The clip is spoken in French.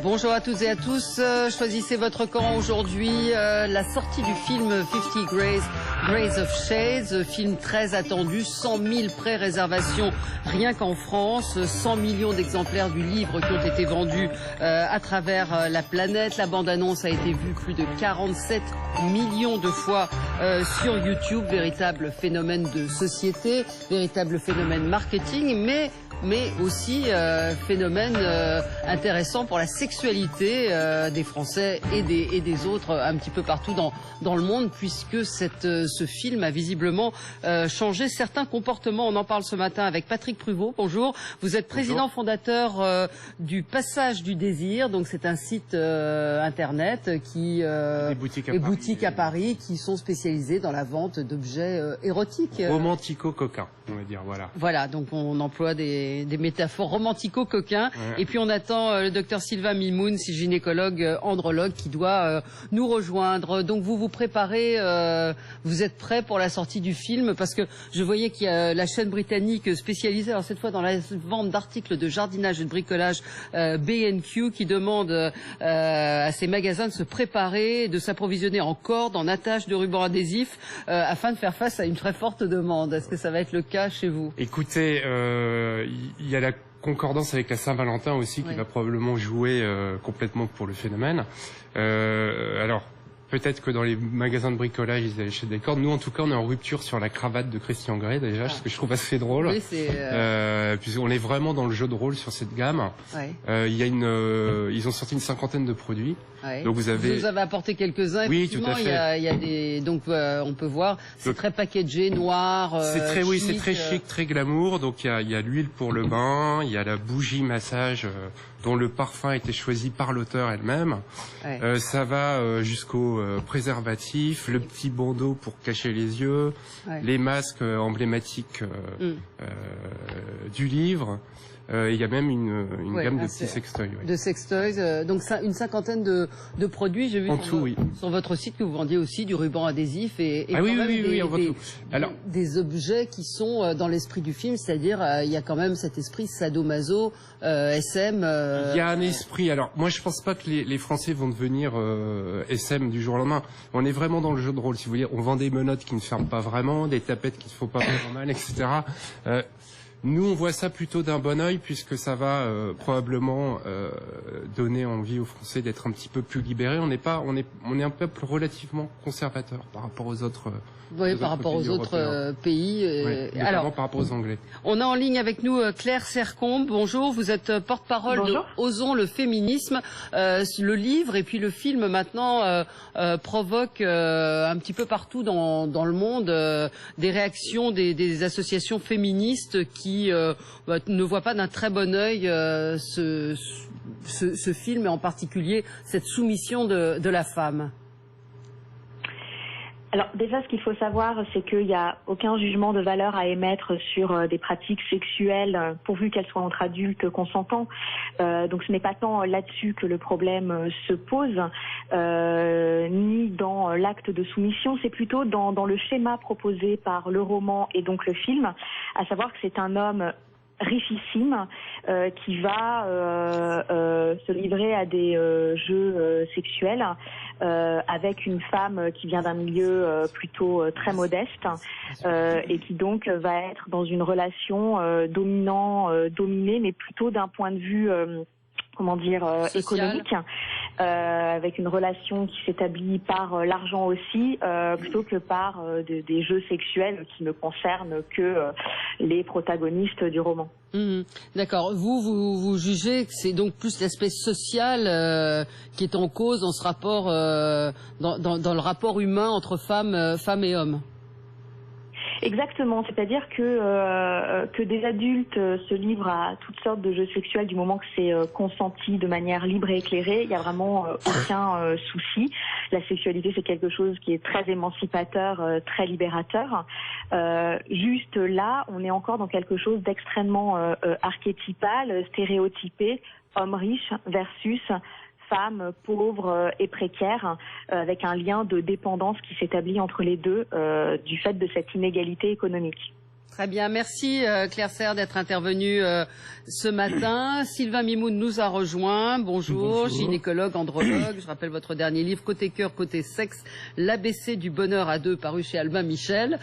Bonjour à toutes et à tous. Choisissez votre camp aujourd'hui. La sortie du film 50 Grades of Shades, film très attendu, 100 000 pré-réservations rien qu'en France, 100 millions d'exemplaires du livre qui ont été vendus à travers la planète. La bande-annonce a été vue plus de 47 millions de fois sur YouTube. Véritable phénomène de société, véritable phénomène marketing, mais aussi phénomène intéressant pour la sexualité des Français et des autres un petit peu partout dans le monde, puisque ce film a visiblement changé certains comportements. On en parle ce matin avec Patrick Pruvot. Bonjour. Vous êtes président fondateur du Passage du Désir. Donc c'est un site internet qui boutiques à Paris qui sont spécialisées dans la vente d'objets érotiques. Romantico-coquins, on va dire, voilà. Voilà, donc on emploie des métaphores romantico-coquins. Ouais. Et puis on attend le docteur Sylvain Mimoun, gynécologue, andrologue, qui doit nous rejoindre. Donc vous vous préparez, vous êtes prêts pour la sortie du film, parce que je voyais qu'il y a la chaîne britannique spécialisée, alors cette fois dans la vente d'articles de jardinage et de bricolage, B&Q, qui demande à ses magasins de se préparer, de s'approvisionner en cordes, en attaches de ruban adhésif, afin de faire face à une très forte demande. Est-ce que ça va être le cas chez vous? Écoutez, il y a la concordance avec la Saint-Valentin aussi qui va probablement jouer complètement pour le phénomène. Alors, peut-être que dans les magasins de bricolage, ils achètent des cordes. Nous, en tout cas, on est en rupture sur la cravate de Christian Grey, déjà, ce que je trouve assez drôle. Oui, puisqu'on est vraiment dans le jeu de rôle sur cette gamme. Ouais. Ils ont sorti une 50aine de produits. Ouais. Donc vous avez apporté quelques-uns. Oui, tout à fait. Il y a des, donc on peut voir, c'est très packagé, noir. C'est très, oui, c'est très chic, très glamour. Donc il y a l'huile pour le bain, il y a la bougie massage dont le parfum a été choisi par l'auteur elle-même. Ouais. Ça va jusqu'au préservatif, le petit bandeau pour cacher les yeux, les masques emblématiques du livre. Il y a même une gamme de petits sextoys. De sextoys, donc une cinquantaine de produits. J'ai vu sur votre site que vous vendiez aussi du ruban adhésif et des objets qui sont dans l'esprit du film, c'est-à-dire il y a quand même cet esprit sadomaso, SM. Il y a un esprit. Alors moi je pense pas que les Français vont devenir SM du jour au lendemain. On est vraiment dans le jeu de rôle. Si vous voulez, on vend des menottes qui ne ferment pas vraiment, des tapettes qui ne font pas vraiment mal, etc. Nous, on voit ça plutôt d'un bon œil, puisque ça va probablement donner envie aux Français d'être un petit peu plus libérés. On est un peuple relativement conservateur par rapport aux autres. Par rapport aux autres pays. Alors, par rapport aux Anglais. On a en ligne avec nous Claire Sercombe. Bonjour, vous êtes porte-parole de Osons le féminisme. Le livre et puis le film maintenant provoque un petit peu partout dans le monde des réactions des associations féministes qui ne voient pas d'un très bon œil ce film et en particulier cette soumission de la femme. Alors déjà, ce qu'il faut savoir, c'est qu'il n'y a aucun jugement de valeur à émettre sur des pratiques sexuelles, pourvu qu'elles soient entre adultes consentants. Donc ce n'est pas tant là-dessus que le problème se pose, ni dans l'acte de soumission, c'est plutôt dans le schéma proposé par le roman et donc le film, à savoir que c'est un homme richissime qui va se livrer à des jeux sexuels avec une femme qui vient d'un milieu plutôt très modeste et qui donc va être dans une relation dominant-dominée, mais plutôt d'un point de vue économique, avec une relation qui s'établit par l'argent aussi, plutôt que par des jeux sexuels qui ne concernent que les protagonistes du roman. D'accord. Vous jugez que c'est donc plus l'aspect social qui est en cause dans ce rapport, dans le rapport humain entre femmes et hommes. Exactement, c'est-à-dire que des adultes se livrent à toutes sortes de jeux sexuels du moment que c'est consenti de manière libre et éclairée, il n'y a vraiment aucun souci. La sexualité, c'est quelque chose qui est très émancipateur, très libérateur. Juste là, on est encore dans quelque chose d'extrêmement archétypal, stéréotypé, homme riche versus femmes pauvres et précaires, avec un lien de dépendance qui s'établit entre les deux du fait de cette inégalité économique. Très bien, merci Claire Serre d'être intervenue ce matin. Sylvain Mimoun nous a rejoint. Bonjour, gynécologue, andrologue. Je rappelle votre dernier livre, Côté cœur, côté sexe, l'ABC du bonheur à deux, paru chez Albin Michel.